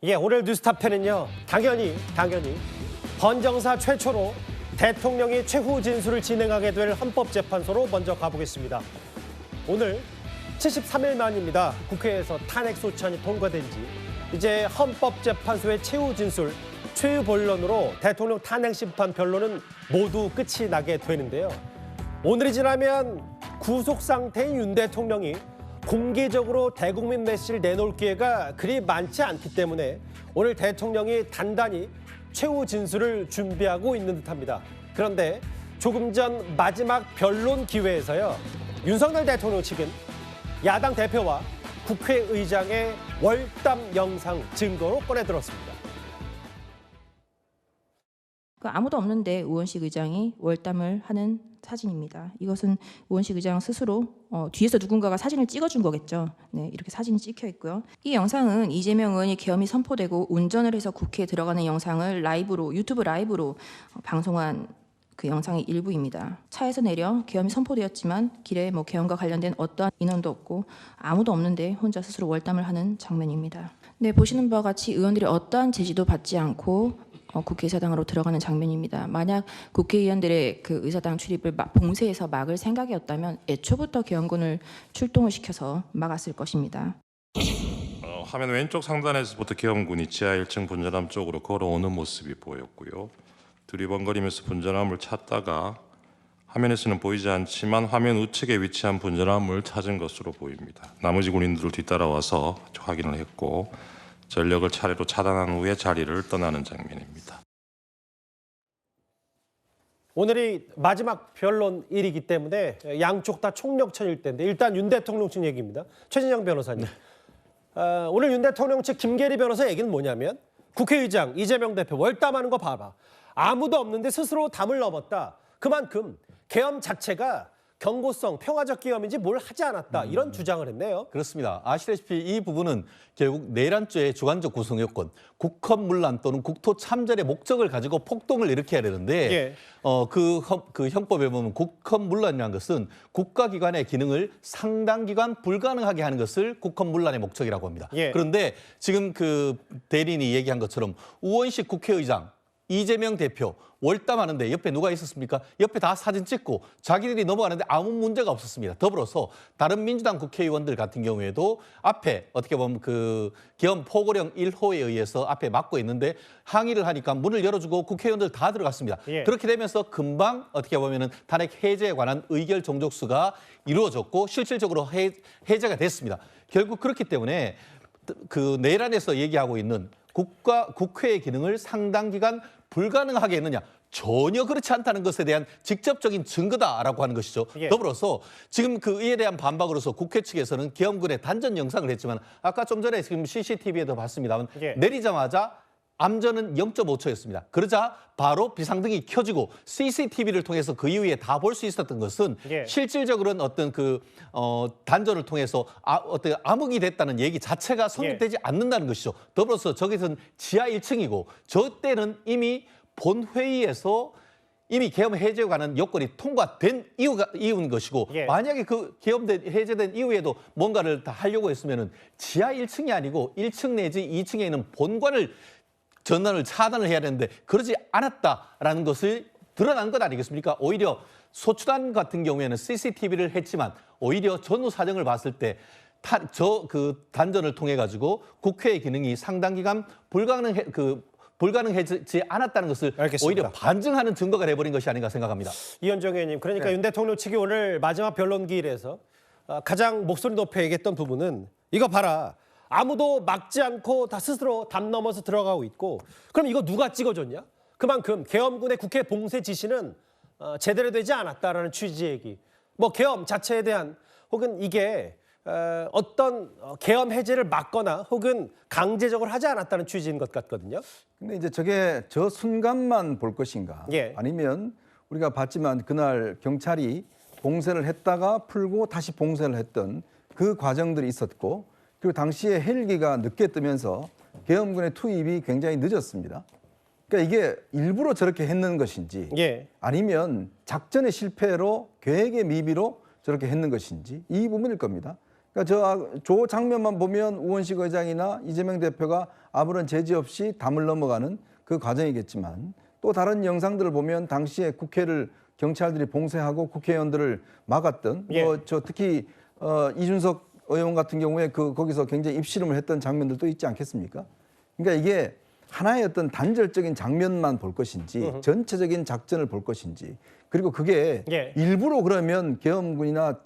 예, 오늘 뉴스탑10은요. 당연히 헌정사 최초로 대통령이 최후 진술을 진행하게 될 헌법재판소로 먼저 가보겠습니다. 오늘 73일 만입니다. 국회에서 탄핵 소추안이 통과된 지 이제 헌법재판소의 최후 진술, 최후 본론으로 대통령 탄핵 심판 변론은 모두 끝이 나게 되는데요. 오늘이 지나면 구속 상태인 윤 대통령이 공개적으로 대국민 메시지를 내놓을 기회가 그리 많지 않기 때문에 오늘 대통령이 단단히 최후 진술을 준비하고 있는 듯합니다. 그런데 조금 전 마지막 변론 기회에서요. 윤석열 대통령 측은 야당 대표와 국회의장의 월담 영상 증거로 꺼내들었습니다. 아무도 없는데 의원식 의장이 월담을 하는 사진입니다. 이것은 의원식 의장 스스로 뒤에서 누군가가 사진을 찍어준 거겠죠. 네, 이렇게 사진이 찍혀 있고요. 이 영상은 이재명 의원이 계엄이 선포되고 운전을 해서 국회에 들어가는 영상을 라이브로 유튜브 라이브로 방송한 그 영상의 일부입니다. 차에서 내려 계엄이 선포되었지만 길에 계엄과 관련된 어떠한 인원도 없고 아무도 없는데 혼자 스스로 월담을 하는 장면입니다. 네, 보시는 바와 같이 의원들이 어떠한 제지도 받지 않고 국회의사당으로 들어가는 장면입니다. 만약 국회의원들의 그 의사당 출입을 봉쇄해서 막을 생각이었다면 애초부터 계엄군을 출동을 시켜서 막았을 것입니다. 화면 왼쪽 상단에서부터 계엄군이 지하 1층 분전함 쪽으로 걸어오는 모습이 보였고요. 두리번거리면서 분전함을 찾다가 화면에서는 보이지 않지만 화면 우측에 위치한 분전함을 찾은 것으로 보입니다. 나머지 군인들을 뒤따라와서 확인을 했고 전력을 차례로 차단한 후에 자리를 떠나는 장면입니다. 오늘이 마지막 변론일이기 때문에 양쪽 다 총력전일 텐데 일단 윤 대통령 측 얘기입니다. 최진영 변호사님. 오늘 윤 대통령 측 김계리 변호사 얘기는 뭐냐면 국회의장 이재명 대표 월담하는 거 봐봐. 아무도 없는데 스스로 담을 넘었다. 그만큼 계엄 자체가 경고성, 평화적 계엄인지 뭘 하지 않았다. 이런 주장을 했네요. 그렇습니다. 아시다시피 이 부분은 결국 내란죄의 주관적 구성 요건, 국헌문란 또는 국토 참전의 목적을 가지고 폭동을 일으켜야 되는데 예. 그 형법에 보면 국헌문란이라는 것은 국가기관의 기능을 상당 기간 불가능하게 하는 것을 국헌문란의 목적이라고 합니다. 예. 그런데 지금 그 대리인이 얘기한 것처럼 우원식 국회의장, 이재명 대표 월담하는데 옆에 누가 있었습니까? 옆에 다 사진 찍고 자기들이 넘어가는데 아무 문제가 없었습니다. 더불어서 다른 민주당 국회의원들 같은 경우에도 앞에 어떻게 보면 그 계엄 포고령 1호에 의해서 앞에 막고 있는데 항의를 하니까 문을 열어주고 국회의원들 다 들어갔습니다. 예. 그렇게 되면서 금방 어떻게 보면은 탄핵 해제에 관한 의결 종족수가 이루어졌고 실질적으로 해제가 됐습니다. 결국 그렇기 때문에 그 내란에서 얘기하고 있는 국회의 기능을 상당 기간 불가능하게 했느냐? 전혀 그렇지 않다는 것에 대한 직접적인 증거다라고 하는 것이죠. 예. 더불어서 지금 그 이에 대한 반박으로서 국회 측에서는 계엄군의 단전 영상을 했지만 아까 좀 전에 지금 CCTV에도 봤습니다만 예. 내리자마자 암전은 0.5초였습니다. 그러자 바로 비상등이 켜지고 CCTV를 통해서 그 이후에 다 볼 수 있었던 것은 예. 실질적으로는 어떤 단전을 통해서 어떤 암흑이 됐다는 얘기 자체가 성립되지 않는다는 것이죠. 더불어서 저기서는 지하 1층이고 저 때는 이미 본회의에서 이미 계엄 해제에 관한 요건이 통과된 이유인 것이고 예. 만약에 그 계엄 해제된 이후에도 뭔가를 다 하려고 했으면은 지하 1층이 아니고 1층 내지 2층에 있는 본관을 전환을 차단을 해야 되는데 그러지 않았다라는 것을 드러난 것 아니겠습니까? 오히려 소추단 같은 경우에는 CCTV를 했지만 오히려 전후 사정을 봤을 때 그 단전을 통해 가지고 국회의 기능이 상당 기간 불가능해지지 않았다는 것을 알겠습니다. 오히려 반증하는 증거가 돼버린 것이 아닌가 생각합니다. 이현정 의원님, 그러니까 윤 대통령 측이 오늘 마지막 변론기일에서 가장 목소리 높여 얘기했던 부분은 이거 봐라. 아무도 막지 않고 다 스스로 담 넘어서 들어가고 있고 그럼 이거 누가 찍어줬냐? 그만큼 계엄군의 국회 봉쇄 지시는 제대로 되지 않았다라는 취지의 얘기. 계엄 자체에 대한 혹은 이게 어떤 계엄 해제를 막거나 혹은 강제적으로 하지 않았다는 취지인 것 같거든요. 근데 이제 저게 저 순간만 볼 것인가? 예. 아니면 우리가 봤지만 그날 경찰이 봉쇄를 했다가 풀고 다시 봉쇄를 했던 그 과정들이 있었고 그리고 당시에 헬기가 늦게 뜨면서 계엄군의 투입이 굉장히 늦었습니다. 그러니까 이게 일부러 저렇게 했는 것인지 예. 아니면 작전의 실패로 계획의 미비로 저렇게 했는 것인지 이 부분일 겁니다. 그러니까 저 장면만 보면 우원식 의장이나 이재명 대표가 아무런 제지 없이 담을 넘어가는 그 과정이겠지만 또 다른 영상들을 보면 당시에 국회를 경찰들이 봉쇄하고 국회의원들을 막았던 예. 특히 이준석 의원 같은 경우에 거기서 굉장히 입씨름을 했던 장면들도 있지 않겠습니까? 그러니까 이게 하나의 어떤 단절적인 장면만 볼 것인지 전체적인 작전을 볼 것인지 그리고 그게 예. 일부러 그러면 계엄군이나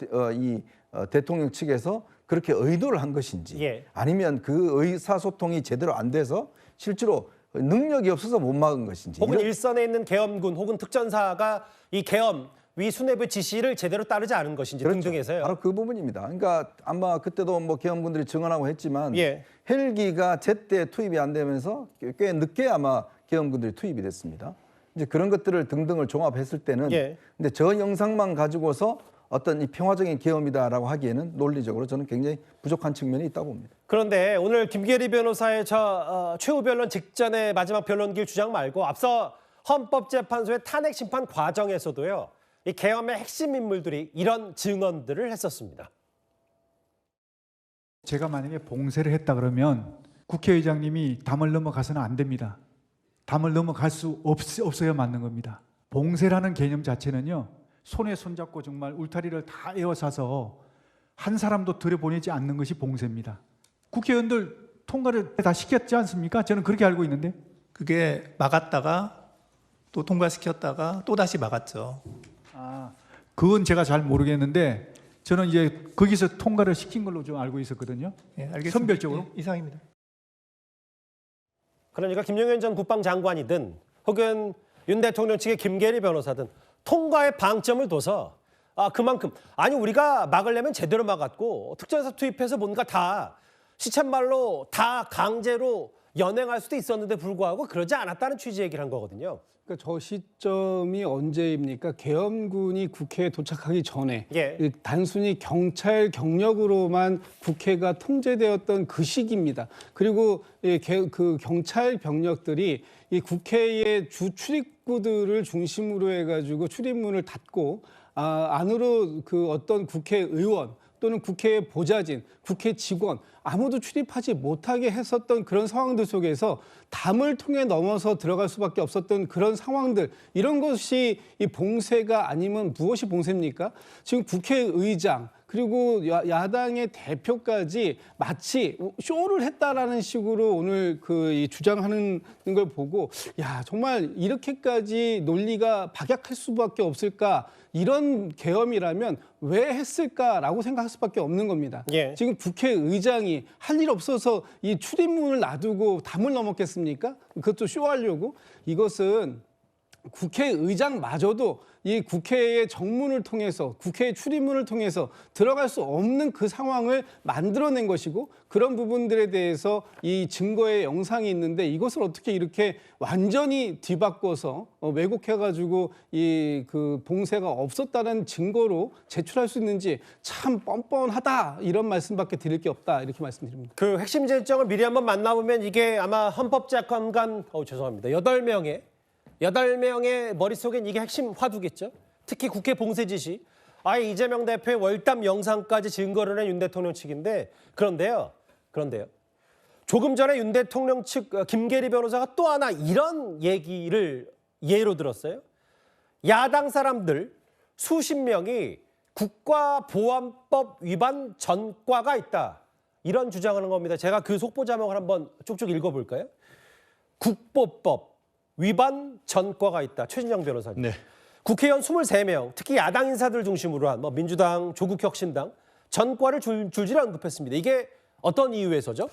대통령 측에서 그렇게 의도를 한 것인지 예. 아니면 그 의사소통이 제대로 안 돼서 실제로 능력이 없어서 못 막은 것인지 혹은 이런- 일선에 있는 계엄군 혹은 특전사가 이 계엄 위 수뇌부 지시를 제대로 따르지 않은 것인지 그렇죠. 등등해서요. 바로 그 부분입니다. 그러니까 아마 그때도 뭐 계엄군들이 증언하고 했지만 예. 헬기가 제때 투입이 안 되면서 꽤 늦게 아마 계엄군들이 투입이 됐습니다. 이제 그런 것들을 등등을 종합했을 때는 예. 근데 저 영상만 가지고서 어떤 이 평화적인 계엄이다라고 하기에는 논리적으로 저는 굉장히 부족한 측면이 있다고 봅니다. 그런데 오늘 김계리 변호사의 최후 변론 직전의 마지막 변론길 주장 말고 앞서 헌법재판소의 탄핵 심판 과정에서도요. 이 계엄의 핵심 인물들이 이런 증언들을 했었습니다. 제가 만약에 봉쇄를 했다 그러면 국회의장님이 담을 넘어가서는 안 됩니다. 담을 넘어갈 수 없어야 맞는 겁니다. 봉쇄라는 개념 자체는요. 손에 손잡고 정말 울타리를 다 에워싸서 한 사람도 들여보내지 않는 것이 봉쇄입니다. 국회의원들 통과를 다 시켰지 않습니까? 저는 그렇게 알고 있는데. 그게 막았다가 또 통과시켰다가 또 다시 막았죠. 그건 제가 잘 모르겠는데 저는 이제 거기서 통과를 시킨 걸로 좀 알고 있었거든요. 예, 알겠습니다. 선별적으로. 예, 이상입니다. 그러니까 김용현 전 국방장관이든 혹은 윤 대통령 측의 김계리 변호사든 통과의 방점을 둬서 그만큼 아니 우리가 막으려면 제대로 막았고 특전사 투입해서 뭔가 다 시쳇말로 다 강제로 연행할 수도 있었는데 불구하고 그러지 않았다는 취지 얘기를 한 거거든요. 그러니까 저 시점이 언제입니까? 계엄군이 국회에 도착하기 전에 예. 단순히 경찰 경력으로만 국회가 통제되었던 그 시기입니다. 그리고 그 경찰 병력들이 이 국회의 주 출입구들을 중심으로 해가지고 출입문을 닫고 안으로 그 어떤 국회의원 또는 국회의 보좌진, 국회 직원 아무도 출입하지 못하게 했었던 그런 상황들 속에서 담을 통해 넘어서 들어갈 수밖에 없었던 그런 상황들 이런 것이 이 봉쇄가 아니면 무엇이 봉쇄입니까? 지금 국회의장 그리고 야당의 대표까지 마치 쇼를 했다라는 식으로 오늘 이 주장하는 걸 보고 야 정말 이렇게까지 논리가 박약할 수밖에 없을까? 이런 계엄이라면 왜 했을까라고 생각할 수밖에 없는 겁니다. 예. 지금 국회의장이 할 일 없어서 이 출입문을 놔두고 담을 넘었겠습니까? 그것도 쇼하려고? 이것은 국회의장마저도 이 국회의 정문을 통해서 국회의 출입문을 통해서 들어갈 수 없는 그 상황을 만들어낸 것이고 그런 부분들에 대해서 이 증거의 영상이 있는데 이것을 어떻게 이렇게 완전히 뒤바꿔서 왜곡해가지고 이 그 봉쇄가 없었다는 증거로 제출할 수 있는지 참 뻔뻔하다 이런 말씀밖에 드릴 게 없다 이렇게 말씀드립니다. 그 핵심 쟁점을 미리 한번 만나보면 이게 아마 헌법재판관 죄송합니다. 8명의 머릿속엔 이게 핵심 화두겠죠. 특히 국회 봉쇄 지시. 아예 이재명 대표의 월담 영상까지 증거를 낸 윤 대통령 측인데 그런데요. 조금 전에 윤 대통령 측 김계리 변호사가 또 하나 이런 얘기를 예로 들었어요. 야당 사람들 수십 명이 국가보안법 위반 전과가 있다. 이런 주장하는 겁니다. 제가 그 속보 자막을 한번 쭉쭉 읽어볼까요? 국보법 위반 전과가 있다. 최진영 변호사님. 네. 국회의원 23명, 특히 야당 인사들 중심으로 한 민주당, 조국혁신당 전과를 줄줄이 언급했습니다. 이게 어떤 이유에서죠?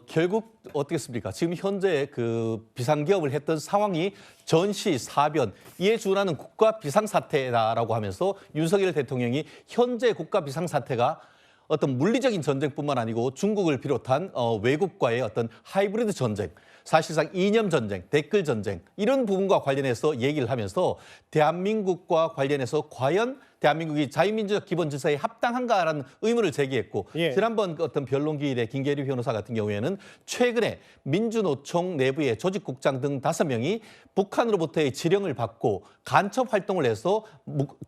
결국 어떻겠습니까? 지금 현재 그 비상기업을 했던 상황이 전시, 사변, 이에 준하는 국가 비상사태다라고 하면서 윤석열 대통령이 현재 국가 비상사태가 어떤 물리적인 전쟁뿐만 아니고 중국을 비롯한 외국과의 어떤 하이브리드 전쟁, 사실상 이념 전쟁, 댓글 전쟁 이런 부분과 관련해서 얘기를 하면서 대한민국과 관련해서 과연 대한민국이 자유민주적 기본 질서에 합당한가라는 의문을 제기했고 예. 지난번 그 어떤 변론기일에 김계리 변호사 같은 경우에는 최근에 민주노총 내부의 조직국장 등 5명이 북한으로부터의 지령을 받고 간첩 활동을 해서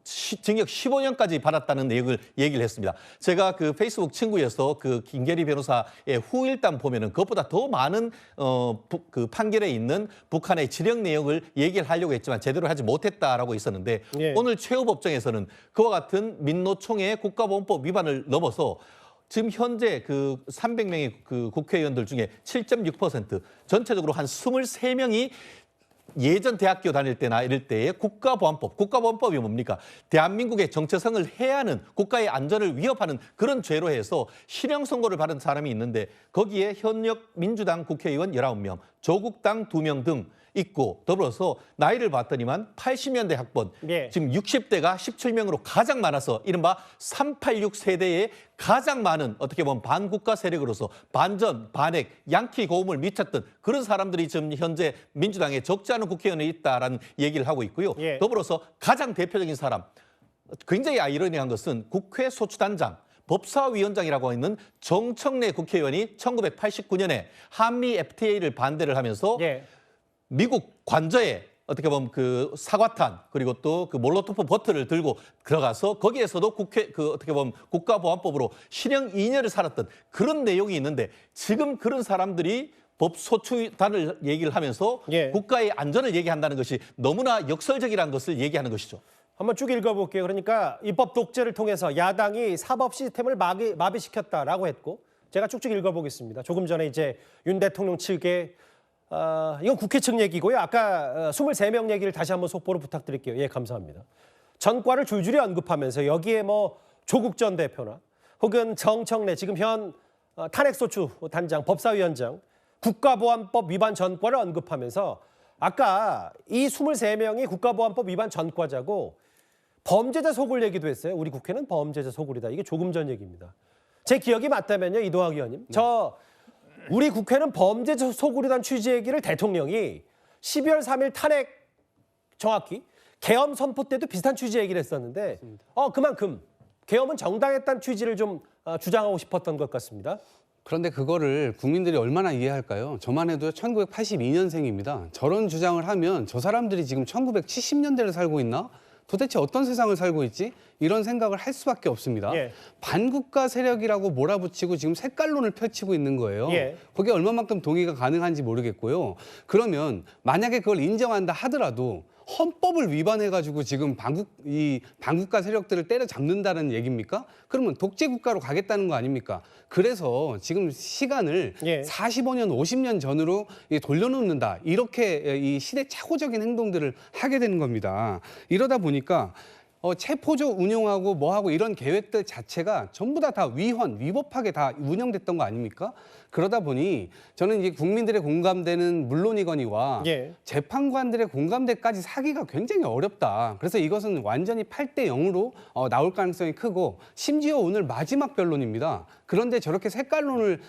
징역 15년까지 받았다는 내용을 얘기를 했습니다. 제가 그 페이스북 친구에서 그 김계리 변호사의 후일담 보면은 그것보다 더 많은 그 판결에 있는 북한의 지령 내용을 얘기를 하려고 했지만 제대로 하지 못했다라고 있었는데 예. 오늘 최후법정에서는 그와 같은 민노총의 국가보안법 위반을 넘어서 지금 현재 그 300명의 그 국회의원들 중에 7.6% 전체적으로 한 23명이 예전 대학교 다닐 때나 이럴 때의 국가보안법이 뭡니까? 대한민국의 정체성을 해하는 국가의 안전을 위협하는 그런 죄로 해서 실형 선고를 받은 사람이 있는데 거기에 현역 민주당 국회의원 19명, 조국당 2명 등 있고 더불어서 나이를 봤더니만 80년대 학번, 예. 지금 60대가 17명으로 가장 많아서 이른바 386 세대에 가장 많은 어떻게 보면 반국가 세력으로서 반전, 반핵, 양키 고음을 미쳤던 그런 사람들이 지금 현재 민주당에 적지 않은 국회의원이 있다라는 얘기를 하고 있고요. 예. 더불어서 가장 대표적인 사람, 굉장히 아이러니한 것은 국회 소추단장, 법사위원장이라고 있는 정청래 국회의원이 1989년에 한미 FTA를 반대를 하면서 예. 미국 관저에 어떻게 보면 그 사과탄 그리고 또 그 몰로토프 버트를 들고 들어가서 거기에서도 어떻게 보면 국가보안법으로 실형 2년을 살았던 그런 내용이 있는데 지금 그런 사람들이 법소추단을 얘기를 하면서 예. 국가의 안전을 얘기한다는 것이 너무나 역설적이라는 것을 얘기하는 것이죠. 한번 쭉 읽어볼게요. 그러니까 입법 독재를 통해서 야당이 사법 시스템을 마비시켰다라고 했고 제가 쭉쭉 읽어보겠습니다. 조금 전에 이제 윤 대통령 측의 이건 국회 측 얘기고요. 아까 23명 얘기를 다시 한번 속보로 부탁드릴게요. 예, 감사합니다. 전과를 줄줄이 언급하면서 여기에 뭐 조국 전 대표나 혹은 정청래 지금 현 탄핵소추 단장 법사위원장 국가보안법 위반 전과를 언급하면서 아까 이 23명이 국가보안법 위반 전과자고 범죄자 소굴 얘기도 했어요. 우리 국회는 범죄자 소굴이다. 이게 조금 전 얘기입니다. 제 기억이 맞다면요. 이동학 의원님. 우리 국회는 범죄자 소굴이란 취지 얘기를 대통령이 12월 3일 탄핵 정확히 계엄 선포 때도 비슷한 취지 얘기를 했었는데 그만큼 계엄은 정당했다는 취지를 좀 주장하고 싶었던 것 같습니다. 그런데 그거를 국민들이 얼마나 이해할까요? 저만 해도 1982년생입니다. 저런 주장을 하면 저 사람들이 지금 1970년대를 살고 있나? 도대체 어떤 세상을 살고 있지? 이런 생각을 할 수밖에 없습니다. 예. 반국가 세력이라고 몰아붙이고 지금 색깔론을 펼치고 있는 거예요. 예. 거기에 얼마만큼 동의가 가능한지 모르겠고요. 그러면 만약에 그걸 인정한다 하더라도 헌법을 위반해가지고 지금 반국가 세력들을 때려잡는다는 얘기입니까? 그러면 독재국가로 가겠다는 거 아닙니까? 그래서 지금 시간을 예. 45년, 50년 전으로 돌려놓는다. 이렇게 이 시대착오적인 행동들을 하게 되는 겁니다. 이러다 보니까 체포조 운용하고 뭐하고 이런 계획들 자체가 전부 다 위법하게 다 운영됐던 거 아닙니까? 그러다 보니 저는 이제 국민들의 공감대는 물론이거니와 예. 재판관들의 공감대까지 사기가 굉장히 어렵다. 그래서 이것은 완전히 8대 0으로 나올 가능성이 크고 심지어 오늘 마지막 변론입니다. 그런데 저렇게 색깔론을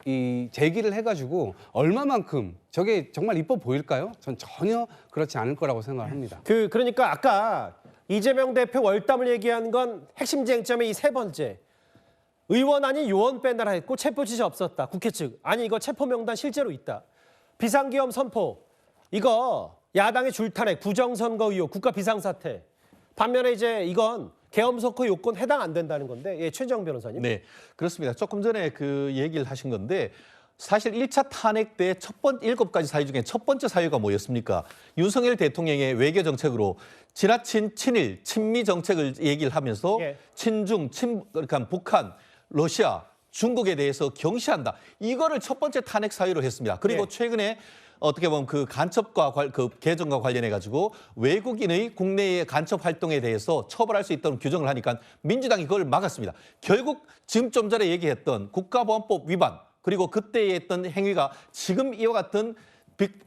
이 제기를 해가지고 얼마만큼 저게 정말 이뻐 보일까요? 전 전혀 그렇지 않을 거라고 생각합니다. 그러니까 아까 이재명 대표 월담을 얘기한 건 핵심 쟁점의 이 세 번째. 의원 아닌 요원 빼내라 했고 체포 지시 없었다. 국회 측. 아니 이거 체포 명단 실제로 있다. 비상계엄 선포. 이거 야당의 줄탄핵, 부정선거 의혹, 국가 비상사태. 반면에 이제 이건 계엄 선거 요건 해당 안 된다는 건데. 예, 최재형 변호사님. 네, 그렇습니다. 조금 전에 그 얘기를 하신 건데 사실 1차 탄핵 때 7가지 사유 중에 첫 번째 사유가 뭐였습니까? 윤석열 대통령의 외교 정책으로 지나친 친일, 친미 정책을 얘기를 하면서 예. 친중, 그러니까 북한, 러시아, 중국에 대해서 경시한다. 이거를 첫 번째 탄핵 사유로 했습니다. 그리고 예. 최근에 어떻게 보면 그 간첩과 그 개정과 관련해 가지고 외국인의 국내의 간첩 활동에 대해서 처벌할 수 있도록 규정을 하니까 민주당이 그걸 막았습니다. 결국 지금 좀 전에 얘기했던 국가보안법 위반 그리고 그때에 했던 행위가 지금 이와 같은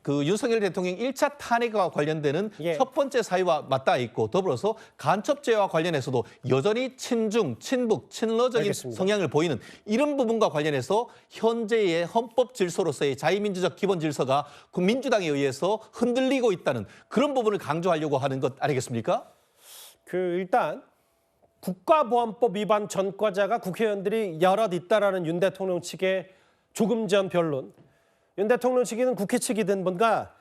그 윤석열 대통령 1차 탄핵과 관련되는 예. 첫 번째 사유와 맞닿아 있고 더불어서 간첩죄와 관련해서도 여전히 친중, 친북, 친러적인 알겠습니다. 성향을 보이는 이런 부분과 관련해서 현재의 헌법 질서로서의 자유민주적 기본 질서가 그 민주당에 의해서 흔들리고 있다는 그런 부분을 강조하려고 하는 것 아니겠습니까? 일단 국가보안법 위반 전과자가 국회의원들이 여럿 있다라는 윤 대통령 측의 조금 전 변론. 윤 대통령 측이든 국회 측이든 뭔가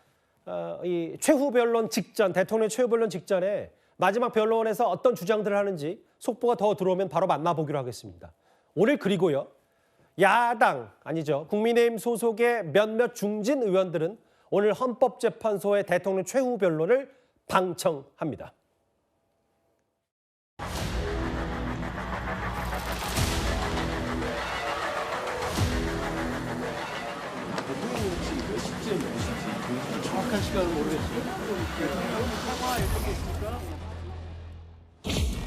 이 최후 변론 직전, 대통령 최후 변론 직전에 마지막 변론에서 어떤 주장들을 하는지 속보가 더 들어오면 바로 만나보기로 하겠습니다. 오늘 그리고요. 야당 아니죠. 국민의힘 소속의 몇몇 중진 의원들은 오늘 헌법재판소의 대통령 최후 변론을 방청합니다. 정확한 시간을 모르겠어요.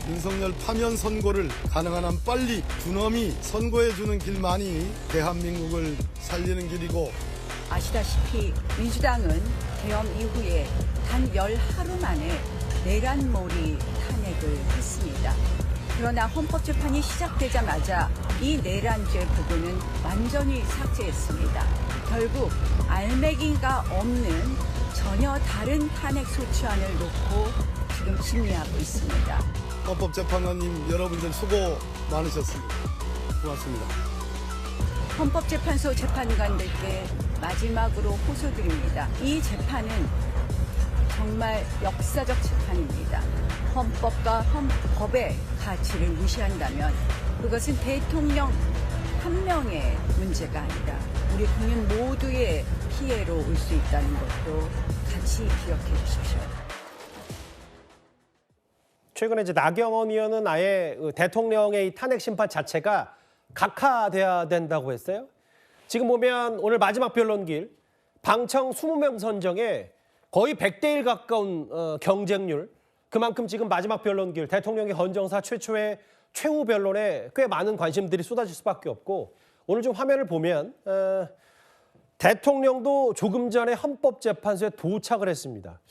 윤석열 파면 선고를 가능한 한 빨리 준엄히 선고해주는 길만이 대한민국을 살리는 길이고, 아시다시피 민주당은 계엄 이후에 단 10하루 만에 내란몰이 탄핵을 했습니다. 그러나 헌법재판이 시작되자마자 이 내란죄 부분은 완전히 삭제했습니다. 결국 알맹이가 없는 전혀 다른 탄핵 소추안을 놓고 지금 심리하고 있습니다. 헌법재판관님 여러분들 수고 많으셨습니다. 고맙습니다. 헌법재판소 재판관들께 마지막으로 호소드립니다. 이 재판은 정말 역사적 재판입니다. 헌법과 헌법의 가치를 무시한다면 그것은 대통령 한 명의 문제가 아니라 우리 국민 모두의 피해로 올 수 있다는 것도 같이 기억해 주십시오. 최근에 이제 나경원 의원은 아예 대통령의 이 탄핵 심판 자체가 각하돼야 된다고 했어요. 지금 보면 오늘 마지막 변론길 방청 20명 선정에 거의 100대1 가까운 경쟁률. 그만큼 지금 마지막 변론길 대통령의 헌정사 최초의 최후 변론에 꽤 많은 관심들이 쏟아질 수밖에 없고, 오늘 좀 화면을 보면 대통령도 조금 전에 헌법재판소에 도착을 했습니다.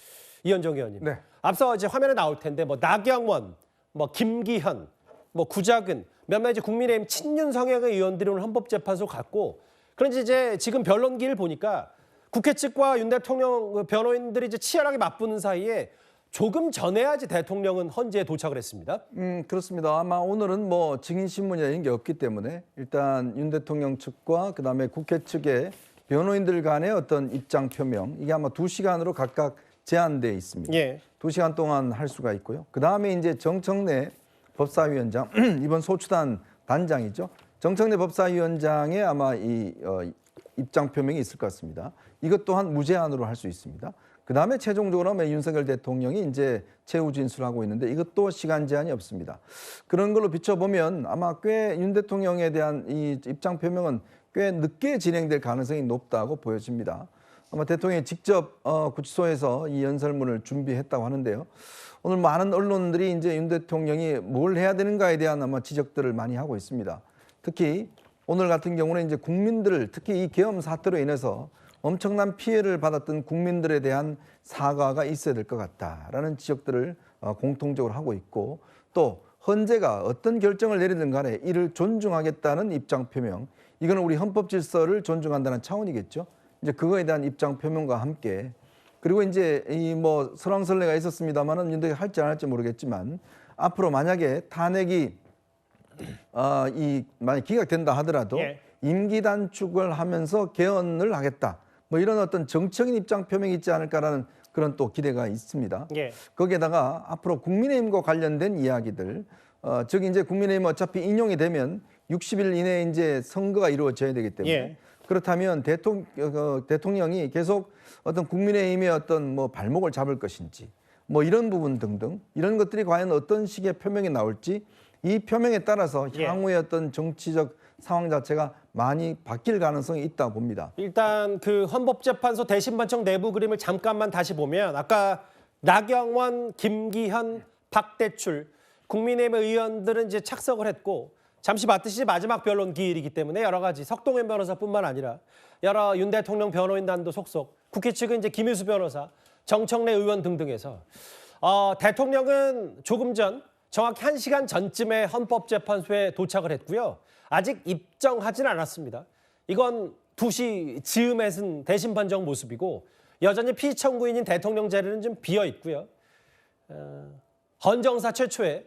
이현정 의원님. 네. 앞서 이제 화면에 나올 텐데 뭐 나경원, 뭐 김기현, 뭐 구자근 몇몇 이제 국민의힘 친윤 성향의 의원들이 오늘 헌법재판소 갔고, 그런데 이제 지금 변론기를 보니까 국회 측과 윤 대통령 변호인들이 이제 치열하게 맞붙는 사이에 조금 전에야지 대통령은 헌재에 도착을 했습니다. 그렇습니다. 아마 오늘은 뭐 증인 신문이나 이런 게 없기 때문에 일단 윤 대통령 측과 그다음에 국회 측의 변호인들 간의 어떤 입장 표명, 이게 아마 2시간으로 각각 제한돼 있습니다. 예. 2시간 동안 할 수가 있고요. 그다음에 이제 정청래 법사위원장, 이번 소추단 단장이죠. 정청래 법사위원장의 아마 이 입장 표명이 있을 것 같습니다. 이것 또한 무제한으로 할 수 있습니다. 그다음에 최종적으로 윤석열 대통령이 이제 최후 진술하고 있는데 이것도 시간 제한이 없습니다. 그런 걸로 비춰보면 아마 꽤 윤 대통령에 대한 이 입장 표명은 꽤 늦게 진행될 가능성이 높다고 보여집니다. 아마 대통령이 직접 구치소에서 이 연설문을 준비했다고 하는데요. 오늘 많은 언론들이 이제 윤 대통령이 뭘 해야 되는가에 대한 아마 지적들을 많이 하고 있습니다. 특히 오늘 같은 경우는 이제 국민들을, 특히 이 계엄 사태로 인해서 엄청난 피해를 받았던 국민들에 대한 사과가 있어야 될 것 같다라는 지적들을 공통적으로 하고 있고, 또 헌재가 어떤 결정을 내리든 간에 이를 존중하겠다는 입장 표명, 이거는 우리 헌법 질서를 존중한다는 차원이겠죠. 이제 그거에 대한 입장 표명과 함께, 그리고 이제 이 뭐 설왕설래가 있었습니다만은 윤석열이 할지 안 할지 모르겠지만 앞으로 만약에 탄핵이 만약 기각된다 하더라도 예. 임기 단축을 하면서 개헌을 하겠다. 뭐 이런 어떤 정책인 입장 표명이 있지 않을까라는 그런 또 기대가 있습니다. 예. 거기에다가 앞으로 국민의힘과 관련된 이야기들, 즉 이제 국민의힘 어차피 인용이 되면 60일 이내에 이제 선거가 이루어져야 되기 때문에 예. 그렇다면 대통령이 계속 어떤 국민의힘의 어떤 뭐 발목을 잡을 것인지, 뭐 이런 부분 등등 이런 것들이 과연 어떤 식의 표명이 나올지, 이 표명에 따라서 예. 향후의 어떤 정치적 상황 자체가 많이 바뀔 가능성이 있다고 봅니다. 일단 그 헌법재판소 대신반청 내부 그림을 잠깐만 다시 보면 아까 나경원, 김기현, 박대출 국민의힘 의원들은 이제 착석을 했고, 잠시 봤듯이 마지막 변론 기일이기 때문에 여러 가지 석동현 변호사뿐만 아니라 여러 윤 대통령 변호인단도 속속, 국회 측은 이제 김일수 변호사, 정청래 의원 등등해서 대통령은 조금 전 정확히 1시간 전쯤에 헌법재판소에 도착을 했고요. 아직 입정하지는 않았습니다. 이건 2시 즈음에 쓴 대신반정 모습이고 여전히 피청구인인 대통령 자리는 좀 비어 있고요. 헌정사 최초의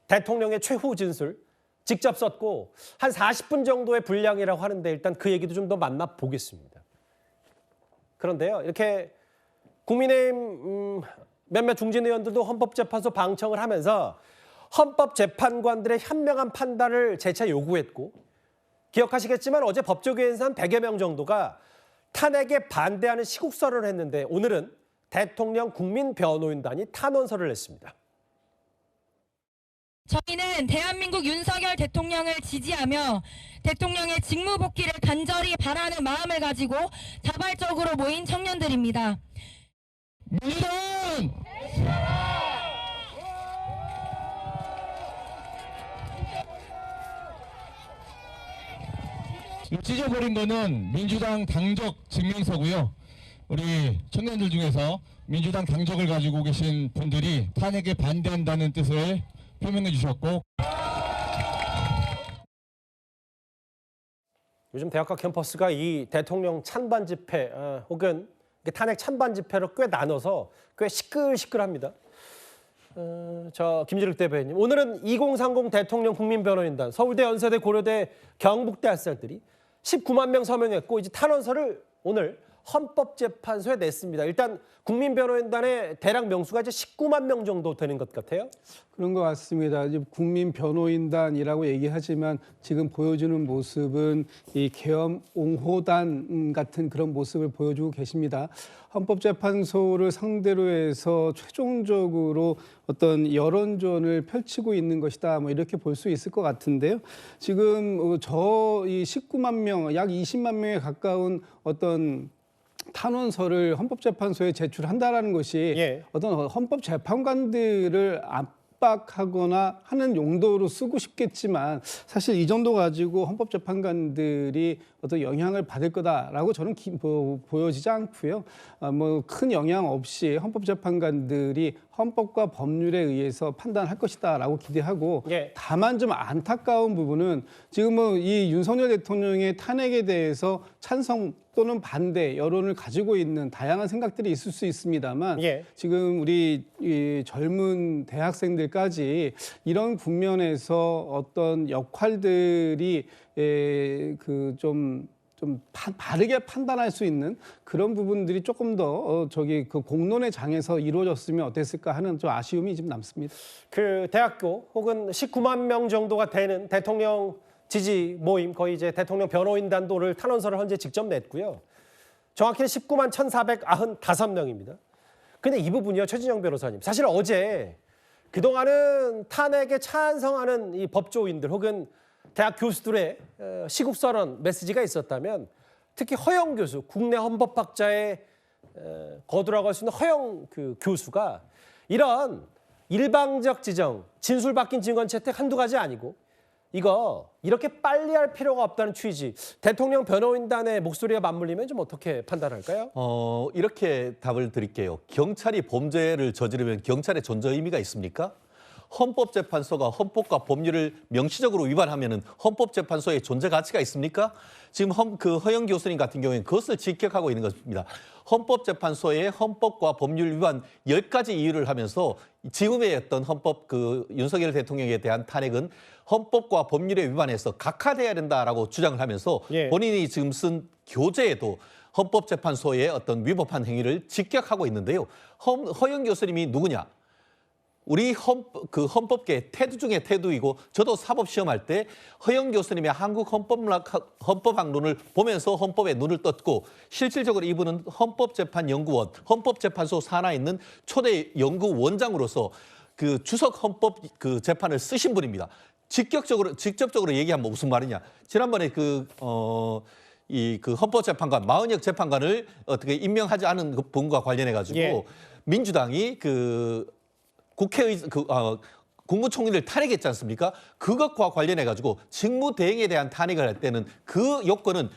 대통령의 최후 진술 직접 썼고 한 40분 정도의 분량이라고 하는데 일단 그 얘기도 좀 더 만나보겠습니다. 그런데요. 이렇게 국민의힘 몇몇 중진 의원들도 헌법재판소 방청을 하면서 헌법재판관들의 현명한 판단을 재차 요구했고 기억하시겠지만 어제 법조계에서 한 100여 명 정도가 탄핵에 반대하는 시국설을 했는데 오늘은 대통령 국민변호인단이 탄원서를 냈습니다. 저희는 대한민국 윤석열 대통령을 지지하며 대통령의 직무 복귀를 간절히 바라는 마음을 가지고 자발적으로 모인 청년들입니다. 민주당! 찢어버린 거는 민주당 당적 증명서고요. 우리 청년들 중에서 민주당 당적을 가지고 계신 분들이 탄핵에 반대한다는 뜻을 표명해 주셨고 요즘 대학가 캠퍼스가 이 대통령 찬반 집회 혹은 탄핵 찬반 집회로 꽤 나눠서 꽤 시끌시끌합니다. 김지륵 대변인, 오늘은 2030 대통령 국민변호인단, 서울대, 연세대, 고려대, 경북대 학생들이 19만 명 서명했고 이제 탄원서를 오늘 헌법재판소에 냈습니다. 일단 국민변호인단의 대략 명수가 이제 19만 명 정도 되는 것 같아요. 그런 것 같습니다. 이제 국민변호인단이라고 얘기하지만 지금 보여주는 모습은 이 계엄 옹호단 같은 그런 모습을 보여주고 계십니다. 헌법재판소를 상대로 해서 최종적으로 어떤 여론전을 펼치고 있는 것이다. 뭐 이렇게 볼 수 있을 것 같은데요. 지금 이 19만 명, 약 20만 명에 가까운 어떤 탄원서를 헌법재판소에 제출한다라는 것이 어떤 헌법재판관들을 압박하거나 하는 용도로 쓰고 싶겠지만 사실 이 정도 가지고 헌법재판관들이 어떤 영향을 받을 거다라고 저는 보여지지 않고요. 뭐 큰 영향 없이 헌법재판관들이 헌법과 법률에 의해서 판단할 것이다라고 기대하고 다만 좀 안타까운 부분은 지금 뭐 이 윤석열 대통령의 탄핵에 대해서 찬성 또는 반대 여론을 가지고 있는 다양한 생각들이 있을 수 있습니다만 지금 우리 이 젊은 대학생들까지 이런 국면에서 어떤 역할들이 좀 바르게 판단할 수 있는 그런 부분들이 조금 더 그 공론의 장에서 이루어졌으면 어땠을까 하는 좀 아쉬움이 좀 남습니다. 그 대학교 혹은 19만 명 정도가 되는 대통령 지지 모임, 거의 이제 대통령 변호인단도를 탄원서를 현재 직접 냈고요. 정확히는 19만 1,495명입니다. 근데 이 부분이요, 최진영 변호사님. 사실 어제 그동안은 탄핵에 찬성하는 이 법조인들 혹은 대학 교수들의 시국선언 메시지가 있었다면 특히 허영 교수, 국내 헌법학자의 거두라고 할 수 있는 허영 교수가 이런 일방적 지정, 진술 바뀐 증언 채택 한두 가지 아니고 이거 이렇게 빨리 할 필요가 없다는 취지, 대통령 변호인단의 목소리가 맞물리면 좀 어떻게 판단할까요? 이렇게 답을 드릴게요. 경찰이 범죄를 저지르면 경찰의 존재 의미가 있습니까? 헌법재판소가 헌법과 법률을 명시적으로 위반하면 헌법재판소의 존재 가치가 있습니까? 지금 허영 교수님 같은 경우에는 그것을 직격하고 있는 것입니다. 헌법재판소의 헌법과 법률 위반 10가지 이유를 하면서 지금의 어떤 윤석열 대통령에 대한 탄핵은 헌법과 법률에 위반해서 각하돼야 된다라고 주장을 하면서 본인이 지금 쓴 교재에도 헌법재판소의 어떤 위법한 행위를 직격하고 있는데요. 허영 교수님이 누구냐? 우리 헌법계 태두 중에 태두이고 저도 사법시험할 때 허영 교수님의 한국 헌법학론을 보면서 헌법에 눈을 떴고 실질적으로 이분은 헌법재판연구원, 헌법재판소 산하에 있는 초대 연구원장으로서 그 주석 헌법 재판을 쓰신 분입니다. 직접적으로 얘기하면 무슨 말이냐? 지난번에 헌법재판관 마은혁 재판관을 어떻게 임명하지 않은 그 분과 관련해 가지고 민주당이 국무총리를 탄핵했지 않습니까? 그것과 관련해 가지고 직무대행에 대한 탄핵을 할 때는 그 요건은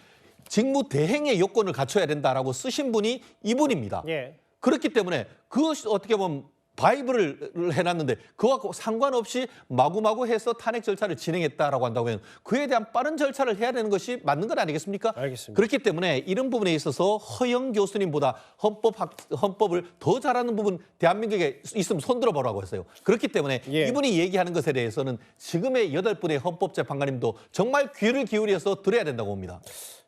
직무대행의 요건을 갖춰야 된다라고 쓰신 분이 이분입니다. 그렇기 때문에 그것이 어떻게 보면 바이블을 해놨는데 그와 상관없이 마구마구 해서 탄핵 절차를 진행했다라고 한다면 그에 대한 빠른 절차를 해야 되는 것이 맞는 것 아니겠습니까? 알겠습니다. 그렇기 때문에 이런 부분에 있어서 허영 교수님보다 헌법을 더 잘하는 부분 대한민국에 있으면 손들어 보라고 했어요. 그렇기 때문에 예. 이분이 얘기하는 것에 대해서는 지금의 8분의 헌법재판관님도 정말 귀를 기울여서 들어야 된다고 봅니다.